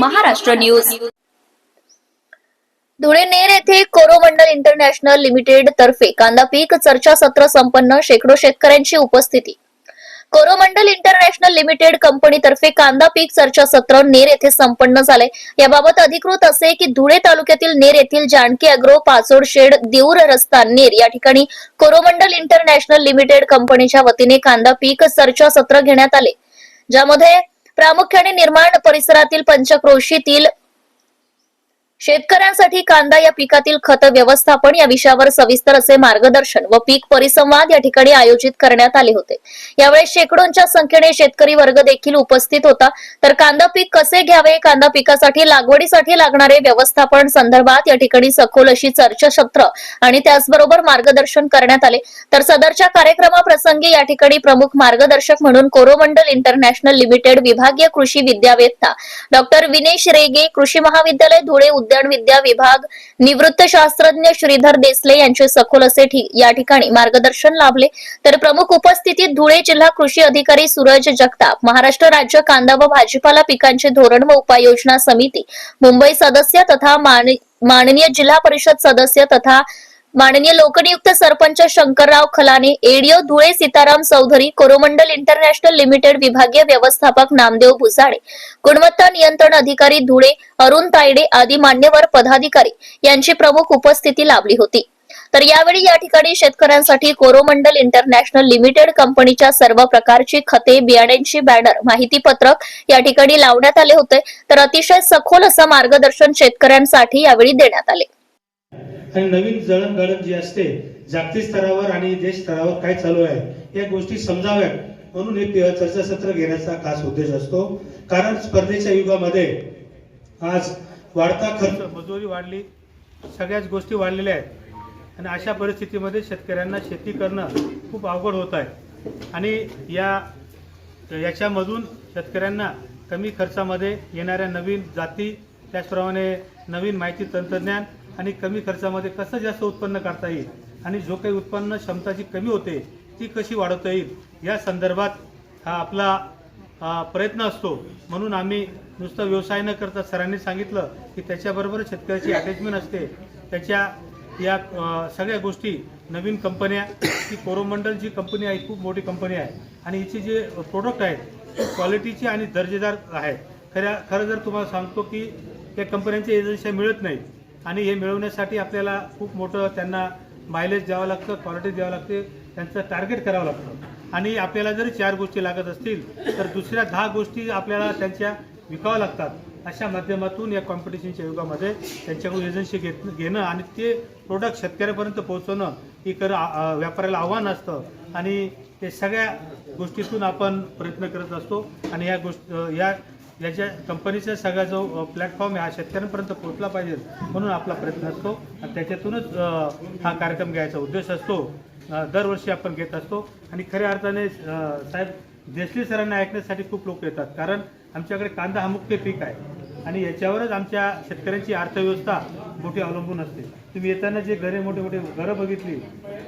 Maharashtra news. Dhule Ner येथे Coromandel International limited तर्फे कांदा पीक चर्चा सत्र संपन्न, शेकडो शेतकऱ्यांची उपस्थिती। कोरोमंडल इंटरनॅशनल लिमिटेड कंपनीतर्फे कांदा पीक चर्चा सत्र नेर येथे संपन्न झाले। याबाबत अधिकृत असे की धुळे तालुक्यातील नेर येथील जानकी अॅग्रो पाचोड शेड देऊर रस्ता नेर या ठिकाणी कोरोमंडल इंटरनॅशनल लिमिटेड कंपनीच्या वतीने कांदा पीक चर्चा सत्र घेण्यात आले, ज्यामध्ये प्रामुख्याने निर्माण परिसरातील पंचक्रोशीतील शेतकऱ्यांसाठी कांदा या पिकातील खत व्यवस्थापन या विषयावर सविस्तर असे मार्गदर्शन व पीक परिसंवाद या ठिकाणी आयोजित करण्यात आले होते। यावेळी शेकडोंच्या संख्येने शेतकरी वर्ग देखील उपस्थित होता। तर कांदा पीक कसे घ्यावे, कांदा पिकासाठी लागवडीसाठी लागणारे व्यवस्थापन संदर्भात या ठिकाणी सखोल अशी चर्चासत्र आणि त्याचबरोबर मार्गदर्शन करण्यात आले। तर सदरच्या कार्यक्रमाप्रसंगी या ठिकाणी प्रमुख मार्गदर्शक म्हणून कोरोमंडल इंटरनॅशनल लिमिटेड विभागीय कृषी विद्यावेत्ता डॉक्टर विनेश रेगे, कृषी महाविद्यालय धुळे उद्यान विद्या विभाग निवृत्त शास्त्रज्ञ श्रीधर देसले यांचे सखोल असे या ठिकाणी मार्गदर्शन लाभले। तर प्रमुख उपस्थितीत धुळे जिल्हा कृषी अधिकारी सूरज जगताप, महाराष्ट्र राज्य कांदा व भाजीपाला पिकांचे धोरण व उपाययोजना समिती मुंबई सदस्य तथा माननीय जिल्हा परिषद सदस्य तथा माननीय लोकनियुक्त sarpanch Shankarrao Khalane, ADO Dhule Sitaram Chaudhari, Coromandel International Limited विभागीय व्यवस्थापक नामदेव भुसाडे, गुणवत्ता नियंत्रण अधिकारी धुळे अरुण तायडे आदी मान्यवर पदाधिकारी यांची प्रमुख उपस्थिती लाभली होती। तर यावेळी या ठिकाणी शेतकऱ्यांसाठी कोरोमंडल इंटरनॅशनल लिमिटेड कंपनीच्या सर्व प्रकारची खते, बियाण्यांची बॅनर, माहिती पत्रक या ठिकाणी लावण्यात आले होते। तर अतिशय सखोल असं मार्गदर्शन शेतकऱ्यांसाठी यावेळी देण्यात आले। आणि नवीन जळणघळण जी असते जागतिक स्तरावर आणि देश स्तरावर काय चालू आहे या गोष्टी समजाव्यात म्हणून हे चर्चासत्र घेण्याचा खास उद्देश असतो। कारण स्पर्धेच्या युगामध्ये आज वाढता खर्च, मजुरी वाढली, सगळ्याच गोष्टी वाढलेल्या आहेत आणि अशा परिस्थितीमध्ये शेतकऱ्यांना शेती करणं खूप अवघड होत आहे आणि याच्यामधून शेतकऱ्यांना कमी खर्चामध्ये येणाऱ्या नवीन जाती, त्याचप्रमाणे नवीन माहिती तंत्रज्ञान आणि कमी खर्चामध्ये कसं जास्त उत्पन्न काढता येईल आणि जो काही उत्पन्न क्षमताची कमी होते ती कशी वाढवता येईल या संदर्भात हा आपला प्रयत्न असतो। म्हणून आम्ही नुसतं व्यवसाय न करता सरांनी सांगितलं की त्याच्याबरोबर शेतकऱ्याची अटॅचमेंट असते। त्याच्या या सगळ्या गोष्टी नवीन कंपन्या, ही कोरोमंडल जी कंपनी आहे खूप मोठी कंपनी आहे आणि हिची जे प्रोडक्ट आहेत ते क्वालिटीची आणि दर्जेदार आहेत। खरं जर तुम्हाला सांगतो की त्या कंपन्यांच्या एजन्सी मिळत नाही आणि हे मिळवण्यासाठी आपल्याला खूप मोठं त्यांना मायलेज द्यावं लागतं, क्वालिटी द्यावं लागते, त्यांचं टार्गेट करावं लागतं आणि आपल्याला जर 4 गोष्टी लागत असतील तर दुसऱ्या 10 गोष्टी आपल्याला त्यांच्या विकाव्या लागतात। अशा माध्यमातून या कॉम्पिटिशनच्या युगामध्ये त्यांच्याकडून एजन्सी घेणं आणि ते प्रोडक्ट शेतकऱ्यापर्यंत पोहोचवणं ही व्यापाऱ्याला आव्हान असतं आणि ते सगळ्या गोष्टीतून आपण प्रयत्न करत असतो आणि याच्या कंपनीचा सगळा जो प्लॅटफॉर्म आहे हा शेतकऱ्यांपर्यंत पोहोचला पाहिजे म्हणून आपला प्रयत्न असतो आणि त्याच्यातूनच हा कार्यक्रम घ्यायचा उद्देश असतो। दरवर्षी आपण घेत असतो आणि खऱ्या अर्थाने साहेब देसले सरांना ऐकण्यासाठी खूप लोक येतात, कारण आमच्याकडे कांदा हा मुख्य पीक आहे आणि याच्यावरच आमच्या शेतकऱ्यांची अर्थव्यवस्था मोठी अवलंबून असते। तुम्ही येताना जे मोठे मोठे घरं बघितली,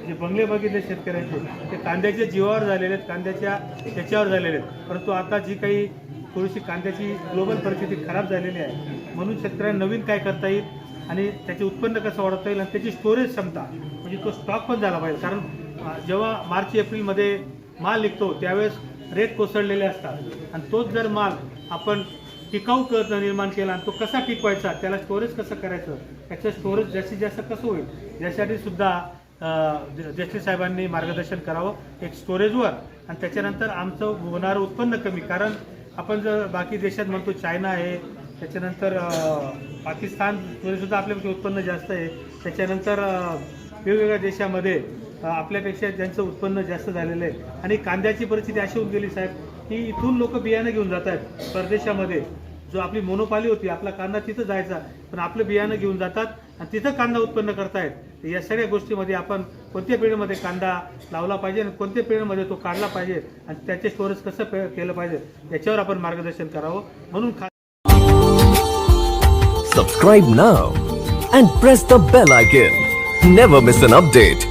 जे बंगले बघितले शेतकऱ्यांचे, ते कांद्याच्या जीवावर झालेले आहेत, कांद्याच्या त्याच्यावर झालेले आहेत। परंतु आता जी काही थोडीशी कांद्याची ग्लोबल परिस्थिती खराब झालेली आहे म्हणून शेतकऱ्यांना नवीन काय करता येईल आणि त्याचे उत्पन्न कसं वाढवता येईल आणि त्याची स्टोरेज क्षमता म्हणजे तो स्टॉक पण झाला पाहिजे। कारण जेव्हा मार्च एप्रिलमध्ये माल निघतो त्यावेळेस रेट कोसळलेले असतात आणि तोच जर माल आपण टिकाऊ निर्माण केला आणि तो कसा टिकवायचा, त्याला स्टोरेज कसं करायचं, त्याचं स्टोरेज जास्तीत जास्त कसं होईल यासाठी सुद्धा देसले साहेबांनी मार्गदर्शन करावं एक स्टोरेजवर आणि त्याच्यानंतर आमचं होणारं उत्पन्न कमी। कारण आपण जर बाकी देशात म्हणतो चायना आहे, त्याच्यानंतर पाकिस्तान सुद्धा आपल्यापेक्षा उत्पन्न जास्त आहे, त्याच्यानंतर वेगवेगळ्या देशामध्ये आपल्यापेक्षा ज्यांचं उत्पन्न जास्त झालेलं आहे आणि कांद्याची परिस्थिती अशी होऊन गेली साहेब की इथून लोक बियाणं घेऊन जात आहेत परदेशामध्ये। जो आपली मोनोपाली होती, आपला कांदा तिथं जायचा, पण आपलं बियाणं घेऊन जातात आणि तिथं कांदा उत्पन्न करतायत। या सगळ्या गोष्टीमध्ये आपण कोणत्या पिरियडमध्ये कांदा लावला पाहिजे आणि कोणत्या पिरियडमध्ये तो काढला पाहिजे आणि त्याचे स्टोरेज कसं केलं पाहिजे याच्यावर आपण मार्गदर्शन करावं म्हणून subscribe now and press the bell icon, never miss an update.